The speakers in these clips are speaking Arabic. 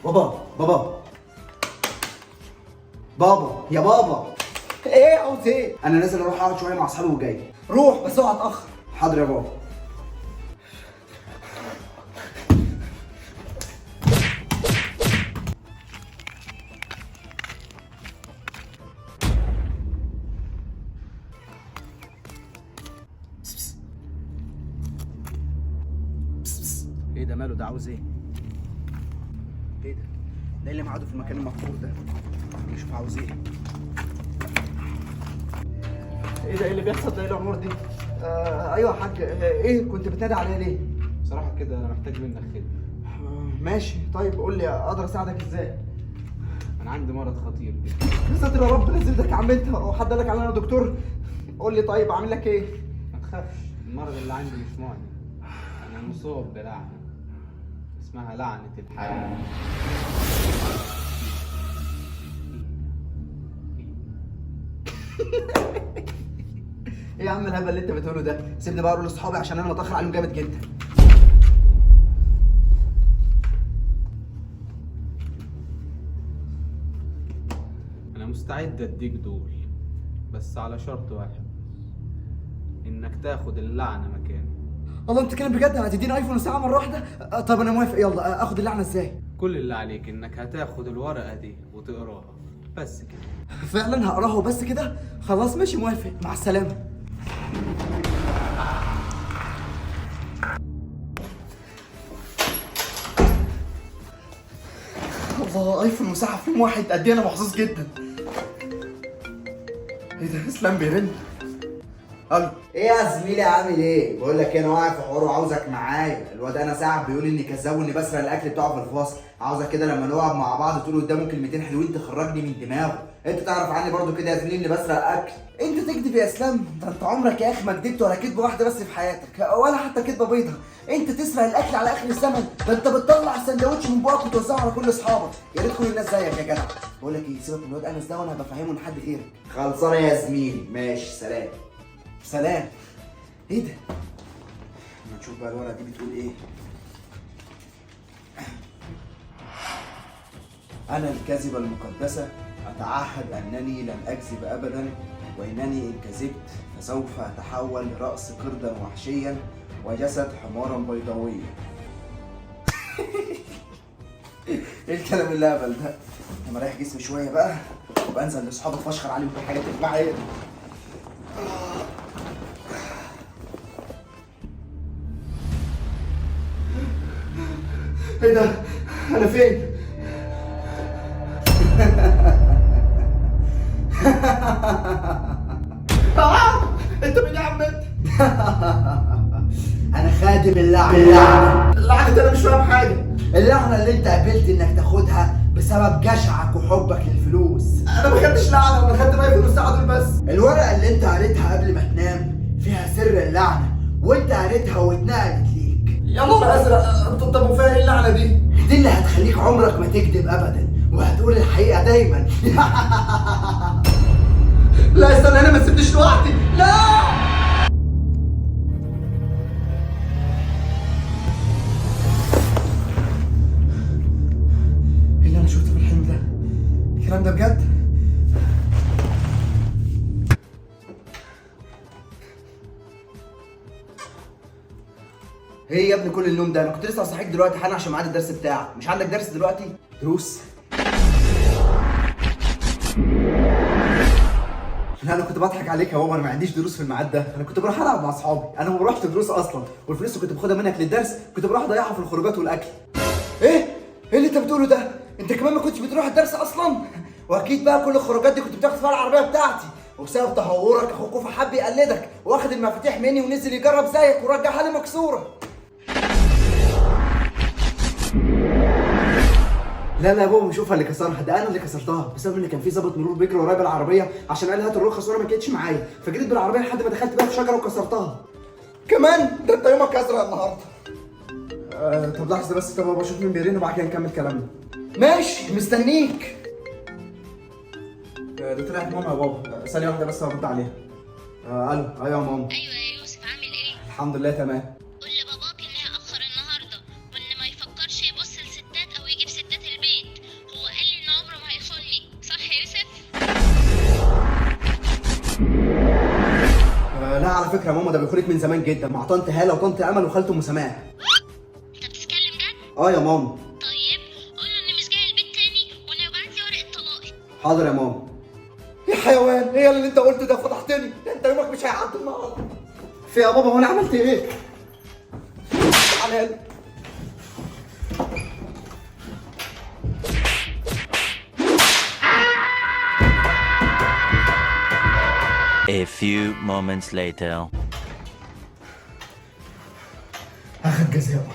بابا بابا بابا يا بابا. ايه عاوز ايه؟ انا نازل اروح اقعد شويه مع اصحابي وجاي. روح بس اوعى اتاخر. حاضر يا بابا. ايه ده ماله؟ ده عاوز ايه؟ ايه ده؟ ده اللي معاده في المكان المقفول ده. نشوف عاوز ايه. ايه ده؟ ايه اللي بيحصل ده؟ ايه الامور دي؟ ايوه يا حاج. ايه كنت بتنادي عليا ليه؟ بصراحة كده أنا محتاج منك خدمة. ماشي طيب قول لي اقدر اساعدك ازاي؟ أنا عندي مرض خطير جدا. يا ساتر يا رب، نزل ايدك يا عم انت. هو حد قال لك على انا دكتور؟ قول لي طيب اعمل لك ايه؟ ما تخافش، المرض اللي عندي مش معدي. أنا مصاب بلعنة اسمها لعنة الحياة. ايه يا عم الهبل اللي انت بتقوله ده؟ سيبني بقى اقول لاصحابي عشان انا متاخر عليهم جامد جدا. أنا مستعد أديك دول، بس على شرط واحد، إنك تاخد اللعنة مكاني. الله انت كده بجد هتديني ايفون ساعه مره واحده؟ طب انا موافق. يلا اخد اللعنه ازاي؟ كل اللي عليك إنك هتاخد الورقة دي وتقراها بس كده. فعلا هقراها وبس كده؟ خلاص ماشي موافق، مع السلامه. الله، ايفون مساحه في يوم واحد قد ايه؟ انا محظوظ جدا. ايه ده؟ اسلام بيرن. الو. ايه يا زميلي عامل ايه؟ بقول لك انا واقع في حوار وعاوزك معايا. الواد انا ساعه بيقول اني كذاب واني بسرق الاكل بتاعه في الفصل. عاوزك كده لما نقعد مع بعض تقول قدامه كلمتين حلوين تخرجني من دماغه. انت تعرف عني برضو كده يا زميلي اني بسرق اكل. انت تكذب يا اسلام؟ ده انت عمرك يا اخي ما كدبت ولا كدبه واحده بس في حياتك، ولا حتى كدبه بيضه. انت تسرق الاكل على اخر الزمن؟ ده انت بتطلع السندوتش من بوقك وتوزعه على كل اصحابك. يا ريت كل الناس زيك يا جدع. بقول لك ايه، سيبك من الواد انس ده وانا هبقى فاهمه لحد غيرك. خلصانه يا زميلي، ماشي سلام. سلام. ايه ده؟ ما نشوف بقى الورقه دي بتقول ايه. أنا الكذبة المقدسة أتعهد أنني لن أكذب أبدا، وإنني إن كذبت فسوف أتحول لرأس قردا وحشيا وجسد حمارا بيضاويا. إيه الكلام الهبل ده؟ أنا رايح جسمي شوية بقى وبنزل لأصحابي أتفشخر عليهم بالحاجات اللي معايا. إيه ده؟ أنا فين؟ انت مين يا عم انت؟ انا خادم اللعنه. اللعنة انا مش فاهم حاجة. اللعنه اللي انت قبلت انك تاخدها بسبب جشعك وحبك للفلوس. انا ما خدتش لعنة، انا خدت ايفون الساعة دول بس. الورقه اللي انت قريتها قبل ما تنام فيها سر اللعنه، وانت قريتها واتنقلت ليك. يا نهار ازرق. طب وفيها ايه اللعنة دي؟ دي اللي هتخليك عمرك ما تكذب ابدا وهتقول الحقيقه دايما. لا استنى، انا ما سبتش لوحدي. لا. ايه اللي انا شفته في الحلم ده؟ الكلام ده بجد؟ ايه يا ابني كل النوم ده؟ انا كنت لسه صحيك دلوقتي حالا عشان ميعاد الدرس بتاعك. مش عندك درس دلوقتي؟ دروس؟ لا انا كنت بضحك عليك يا بابا، انا ما عنديش دروس في الميعاد ده. انا كنت بروح العب مع اصحابي. انا ما بروحش دروس اصلا، والفلوس اللي كنت باخدها منك للدرس كنت بروح اضيعها في الخروجات والاكل. ايه؟ ايه اللي انت بتقوله ده؟ انت كمان ما كنتش بتروح الدرس اصلا؟ واكيد بقى كل الخروجات دي كنت بتاخد فيها العربيه بتاعتي، وبسبب تهورك اخوك كوفا حب يقلدك واخد المفاتيح مني ونزل يجرب زيك ورجعها لي مكسوره. لا لا يا بابا، شوفها اللي كسرها ده انا اللي كسرتها بسبب ان كان في ضابط مرور بيجري ورايا بالعربيه عشان قال هات الرخص وانا ما كانتش معايا، فجريت بالعربيه لحد ما دخلت بيها في شجره وكسرتها. كمان ده انت يومك ازرق النهارده. طب لحظه بس، طب بابا اشوف مين بيرن وبعد كده نكمل كلامنا. ماشي مستنيك. ده طلعت ماما يا بابا. ثانيه واحده بس هرد عليها. الو. ايوه يا ماما. ايوه يا يوسف، عامل ايه؟ الحمد لله تمام. قول لباباك ان هي اخر النهارده وان ما يفكرش يبص لستات او يجيب ستات البيت. على فكره يا ماما ده بيخونك من زمان جدا مع طنط هاله وطنط امل وخالته ام سماح. انت بتتكلم جد؟ اه يا ماما. طيب قول له اني مش جاي البيت تاني وانه يبعت لي ورقه طلاقي. حاضر يا ماما. يا حيوان ايه اللي انت قلته ده؟ فضحتني. انت يومك مش هيعدي النهارده. في يا بابا هو انا عملت ايه؟ تعالى لي. A few moments later. اخد جزاءه.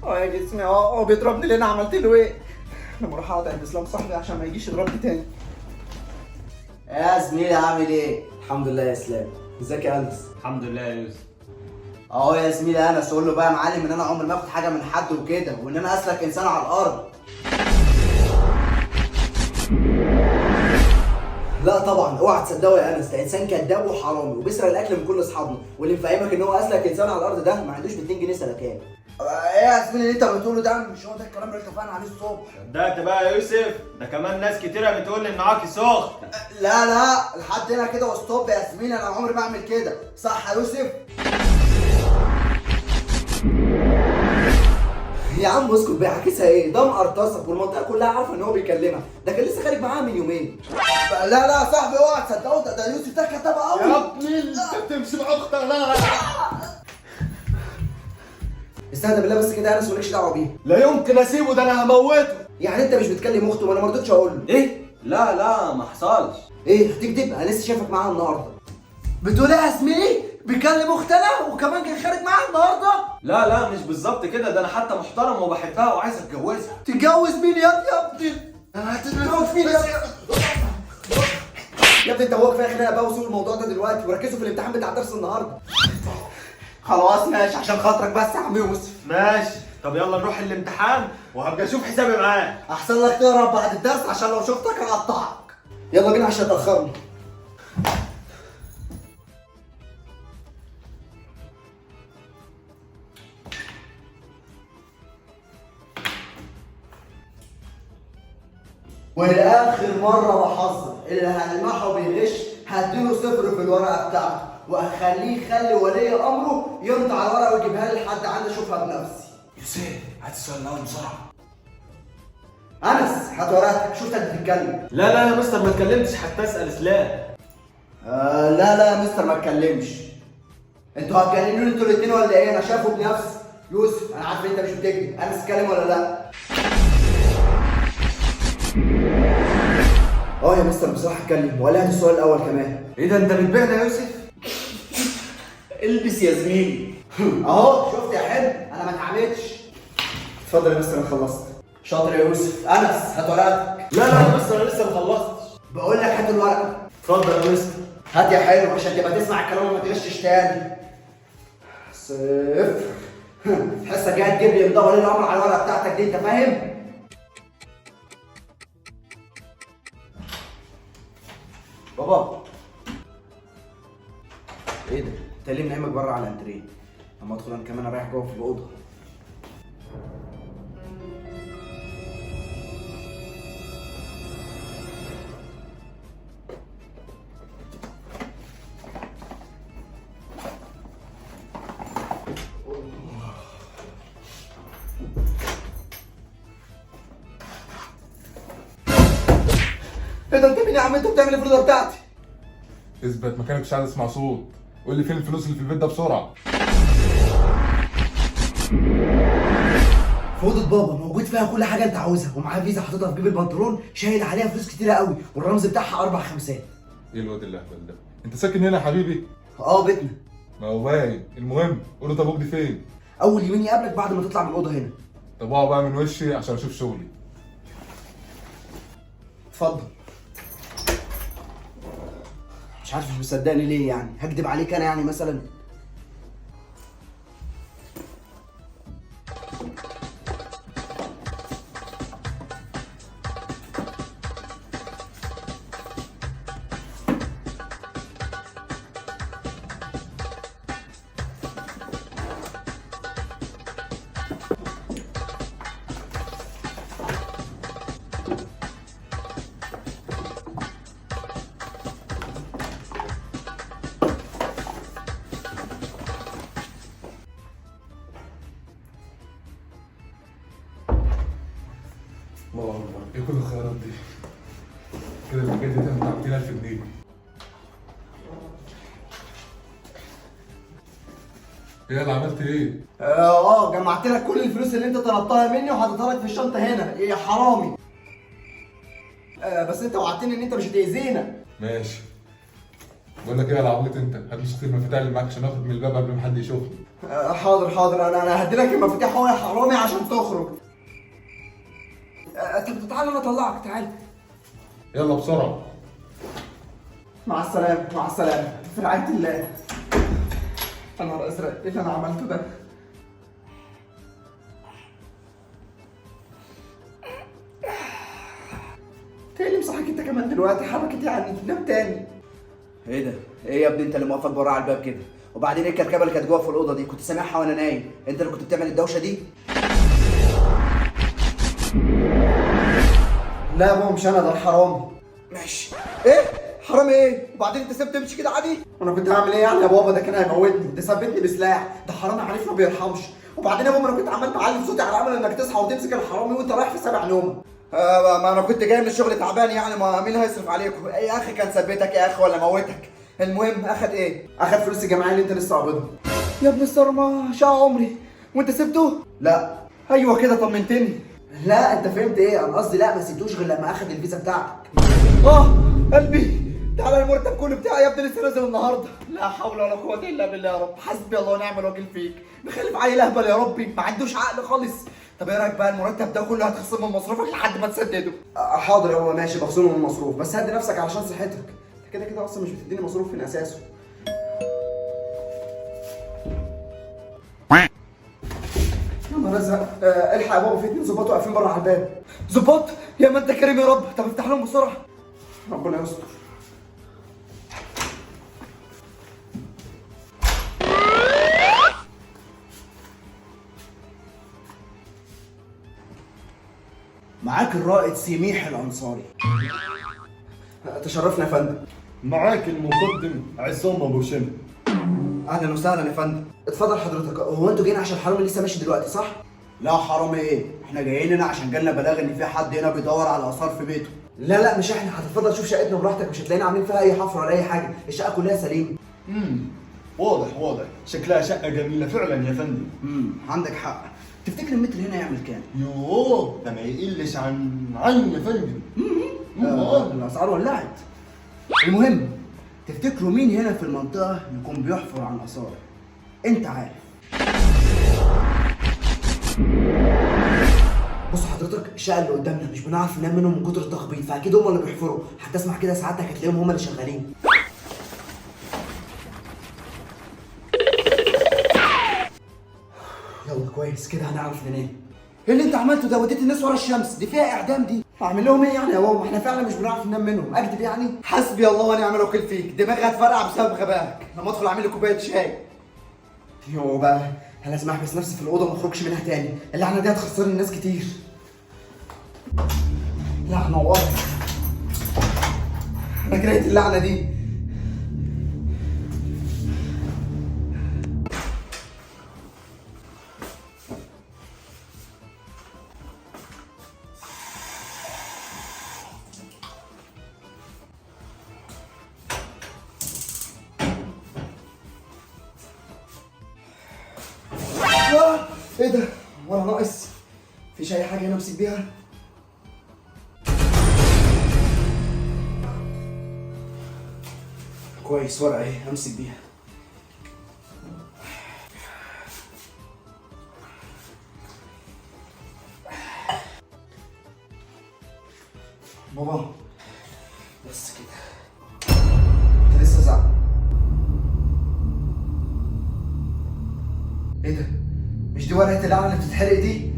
يا جسمي هو بيضربني ليه؟ انا عملت له ايه؟ انا بروح اقعد عند اسلام صاحبي عشان ما يجيش يضربني تاني. يا زميلي عامل ايه؟ الحمد لله يا اسلام. ازيك يا انس؟ الحمد لله يا يوسف. اهو يا زميلي انس، قول له بقى يا معلم ان انا عمري ما اخد حاجه من حد وكده، وان انا اسلك انسان على الارض. لا طبعا اوعى تصدقه يا انس، ده انسان كذاب وحرامي وبيسرق الاكل من كل اصحابنا، واللي مفهمك ان هو اسلك انسان على الارض ده ما عندوش ب 2 جنيه سلكان. ايه يا زميلي اللي انت بتقوله ده؟ مش هو ده الكلام اللي اتفقنا عليه الصبح؟ صدقت بقى يا يوسف؟ ده كمان ناس كتيرة بتقول لي ان عاقي سخن. لا لحد هنا كده وستوب يا زميلي، انا عمري ما اعمل كده، صح يا يوسف؟ يا عم اسكت بقى، عاكسها ايه؟ ده مقرطصك والمنطقه كلها عارفه ان هو بيكلمها، ده كان لسه خارج معاها من يومين. لا صاحبي اوعى تصدقه، ده يوسف ده كتب قوي. يا ابني انت بتمشي باختك. لا استهدى بالله بس كده يا انس مالكش دعوه بيه. لا يمكن اسيبه، ده انا هموته. يعني انت مش بتكلم اخته وانا ما رضيتش اقول له؟ ايه؟ لا ما حصلش. ايه هتكذب؟ انا لسه شايفك معاها النهارده. بتقول ايه يا زميلي؟ بيكلم اختنا وكمان كان خارج معاها النهارده؟ لا مش بالظبط كده، ده انا حتى محترم وبحبها وعايز اتجوزها. تتجوز مين يا ابني؟ هتتجوز مين يا ابني؟ يا ابني انت هو كفايه خناقه بقى وسيبوا الموضوع ده دلوقتي وركزوا في الامتحان بتاع درس النهارده. خلاص ماشي عشان خاطرك بس يا عم يوسف. ماشي، طب يلا نروح الامتحان وهبقى اشوف حسابي معاه. احسن لك تهرب بعد الدرس عشان لو شفتك هقطعك. يلا بينا عشان اتاخرنا. ولاخر مره بحذر، اللي هلمحه بيغش هديله صفر في الورقه بتاعته، وهخليه يخلي ولي امره يمضي على الورقه ويجيبها لي لحد عندي اشوفها بنفسي. يوسف هات السؤال الاول بسرعه. انس هات ورقتك، شفتك بتتكلم. لا يا مستر ما اتكلمتش، حتى اسال اسلام. لا يا مستر ما اتكلمش. انتوا هتجننوني انتوا الاثنين ولا ايه؟ انا شايفه بنفسي. يوسف انا عارف انت مش بتكذب، انس اتكلم ولا لا؟ اه يا مستر بصراحه اتكلم ولا هات السؤال الاول كمان. ايه ده انت بتبيعنا يا يوسف؟ البس يا زميلي. اهو شفت يا حلو، انا ما اتعاملتش. اتفضل يا مستر انا خلصت. شاطر يا يوسف. انس هات ورقتك. لا يا مستر انا لسه ما خلصتش. بقول لك هات الورقه. اتفضل يا مستر. هات يا حلو عشان تبقى تسمع الكلام وما تغشش تاني. صفر. حسك جاي تجيب لي امضاء ولي الامر على الورقه بتاعتك دي، انت فاهم؟ بابا ايه ده؟ انت ليه منعمك بره على الانتريه؟ اما ادخل انا كمان اريح جوه في الاوضه. ايه ده؟ انت مين يا عم؟ انت بتعمل ايه في الاوضه بتاعتي؟ اثبت مكانك، مش عايز اسمع صوت. قول لي فين الفلوس اللي في البيت ده بسرعه. في اوضه بابا موجود فيها كل حاجه انت عاوزها، ومعاه فيزا حاططها في جيب البنطلون شايل عليها فلوس كتيره قوي، والرمز بتاعها 4 خمسات. ايه الواد الاهبل ده؟ انت ساكن هنا يا حبيبي؟ اه بيتنا. ما هو باين. المهم قول له طب ابوك دي فين؟ اول يومين يقابلك بعد ما تطلع من الاوضه هنا. طب اقعد بقى من وشي عشان اشوف شغلي. اتفضل. مش عارف مش مصدقني ليه يعني؟ هكدب عليك انا يعني مثلا؟ ودي كده الحاجات دي تنفع 200,000 جنيه. ايه اللي عملت ايه؟ جمعت لك كل الفلوس اللي انت طلبتها مني وحطيتها لك في الشنطه هنا يا حرامي. بس انت وعدتني ان انت مش هتاذينا. ماشي. بقول لك ايه يا عملت انت؟ هات نسخة المفاتيح اللي معاك عشان اخرج من الباب قبل ما حد يشوفني. حاضر انا هدي لك المفاتيح اهو يا حرامي عشان تخرج. طب تعالى انا اطلعك، تعالى. يلا بسرعة. مع السلامه في رعايه الله. يا نهار ازرق، ايه اللي انا عملته ده؟ تاني مصحك انت كمان دلوقتي، حركت يعني تنام تاني. ايه ده؟ ايه يا ابني انت اللي موقفك بره على الباب كده؟ وبعدين ايه الكركبه اللي كانت جوه في الاوضه دي؟ كنت سامعها وانا نايم، انت اللي كنت بتعمل الدوشه دي؟ لا يا بابا مش انا، ده الحرامي. ماشي. ايه؟ حرامي ايه؟ وبعدين انت سبت تمشي كده عادي؟ وانا كنت هعمل ايه يعني يا بابا؟ ده كان هيموتني، ده ثبتني بسلاح، ده حرامي عنيف ما بيرحمش. وبعدين يا بابا انا كنت عمال بعلي صوتي على امل انك تصحى وتمسك الحرامي وانت رايح في سابع نومه. ما انا كنت جاي من الشغل تعبان يعني، ما مين هيصرف عليكم؟ ايه يا اخي، كان ثبتك يا اخي ولا موتك؟ المهم اخد ايه؟ اخد فلوس الجمعيه اللي انت لسه قابضها. يا ابن الصرمه شقى عمري وانت سبته؟ لا. ايوه كده طمنتني. لا انت فهمت ايه؟ انا قصدي لا ما سبتوش غير لما اخد الفيزا بتاعتك. قلبي، تعالى المرتب كله بتاعي يا ابني لسه نازل النهارده. لا حول ولا قوه الا بالله يا رب، حسبي الله ونعم الوكيل فيك. مخلف عيل اهبل يا ربي، ما عندوش عقل خالص. طب ايه رايك بقى المرتب ده كله هتخصم من مصروفك لحد ما تسدده؟ حاضر يا بابا ماشي، بخصمه من المصروف، بس هدي نفسك علشان صحتك. انت كده كده اصلا مش بتديني مصروف من اساسه. يا نهار ازرق، الحق يا بابا، في 2 ظباط واقفين بره على الباب. ظباط؟ يا ما انت كريم يا رب. طب افتح لهم بسرعه. ربنا يستر. معاك الرائد سميح الانصاري. تشرفنا يا فندم. معاك المقدم عصام ابو شم. اهلا وسهلا يا فندم. اتفضل حضرتك. هو انتوا جايين عشان الحرامي لسه ماشي دلوقتي صح؟ لا حرامي ايه؟ احنا جايين هنا عشان جالنا بلاغ ان في حد هنا بيدور على اثار في بيته. لا مش احنا، هتتفضل شوف شقتنا براحتك، مش هتلاقينا عاملين فيها اي حفره ولا اي حاجه، الشقه كلها سليمه. واضح شكلها شقه جميله فعلا يا فندم. عندك حق. تفتكر المتر هنا يعمل كام؟ يوه ده ما يقلش عن يا فندم. الاسعار ولعت. المهم، تفتكروا مين هنا في المنطقه يكون بيحفر عن اثار؟ انت عارف. بص حضرتك، الشقه اللي قدامنا مش بنعرف ننام منهم من كتر التخبيط، فاكيد هم اللي بيحفروا. حتى اسمع كده ساعتك هتلاقيهم هم اللي شغالين. يلا كويس كده هنعرف ننام. ايه اللي انت عملته ده؟ وديت الناس ورا الشمس، دي فيها اعدام دي. اعمل لهم ايه يعني يا بابا؟ احنا فعلا مش بنعرف ننام منهم، اكذب يعني؟ حسبي الله ونعم الوكيل فيك، دماغي هتفرقع بسبب غبائك. لما ادخل اعمل لي كوبايه شاي. يو بقى، انا لازم احبس نفسي في الاوضه وما اخرجش منها تاني، اللعنه دي هتخسرني الناس كتير. لعنه والله، انا كرهت اللعنه دي. ايه ده؟ ولا ناقص؟ مفيش اي حاجه هنا امسك بيها؟ كويس، ورقه اهي امسك بيها. بابا بس كده، انت لسه زعل. ايه ده؟ مش دي ورقة اللعنة اللي بتتحرق دي؟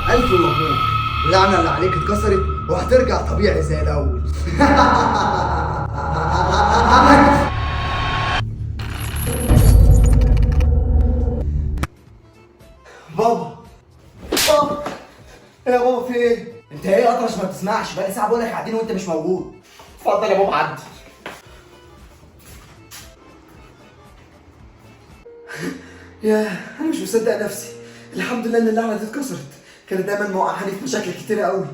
ألف مبروك، اللعنة اللي عليك اتكسرت وهترجع طبيعي زي الأول. بابا ايه يا بابا في ايه؟ انت ايه اطرش ما بتسمعش؟ بقالي ساعة بقول لك قاعدين وانت مش موجود. اتفضل يا بابا عدي. ياه انا مش مصدق نفسي، الحمد لله ان اللعنه دي اتكسرت، كانت دايما موقعاني في مشاكل كتيره قوي.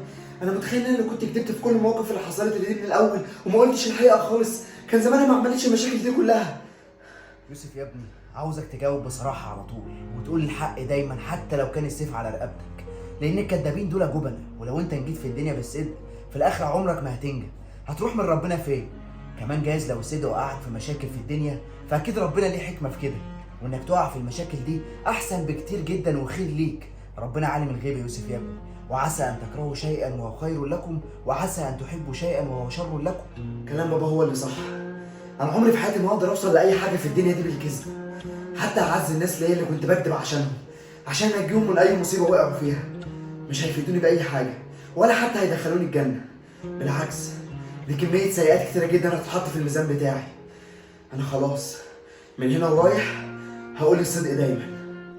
انا متخيل ان انا لو كنت كدبت في كل المواقف اللي حصلت اللي دي من الاول وما قلتش الحقيقه خالص كان زماني ما عملتش المشاكل دي كلها. يوسف يا ابني، عاوزك تجاوب بصراحه على طول وتقول الحق دايما حتى لو كان السيف على رقبتك، لان الكدابين دول جبنه، ولو انت نجيت في الدنيا بالصدق في الاخر عمرك ما هتنجح، هتروح من ربنا فين؟ كمان جايز لو الصدق وقعك في مشاكل في الدنيا فاكيد ربنا ليه حكمه في كده، وانك تقع في المشاكل دي احسن بكتير جدا وخير ليك. ربنا عالم الغيب يا يوسف يا ابني، وعسى ان تكرهوا شيئا وهو خير لكم وعسى ان تحبوا شيئا وهو شر لكم. كلام بابا هو اللي صح. انا عمري في حياتي ما اقدر اوصل لاي حاجه في الدنيا دي بالكذب، حتى اعز الناس ليا اللي كنت بكذب عشانهم عشان انجيهم من اي مصيبه وقعوا فيها، مش هيفيدوني باي حاجه ولا حتى هيدخلوني الجنه، بالعكس دي كميه سيئات كتيره جدا هتتحط في الميزان بتاعي. انا خلاص من هنا ورايح هقول الصدق دايما.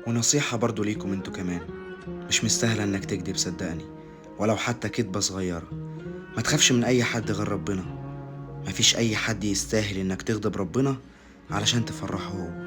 ونصيحة برضو ليكم انتوا كمان، مش مستاهلة انك تكذب صدقني، ولو حتى كدبة صغيرة. ما تخافش من اي حد غير ربنا، مفيش اي حد يستاهل انك تغضب ربنا علشان تفرحه هو.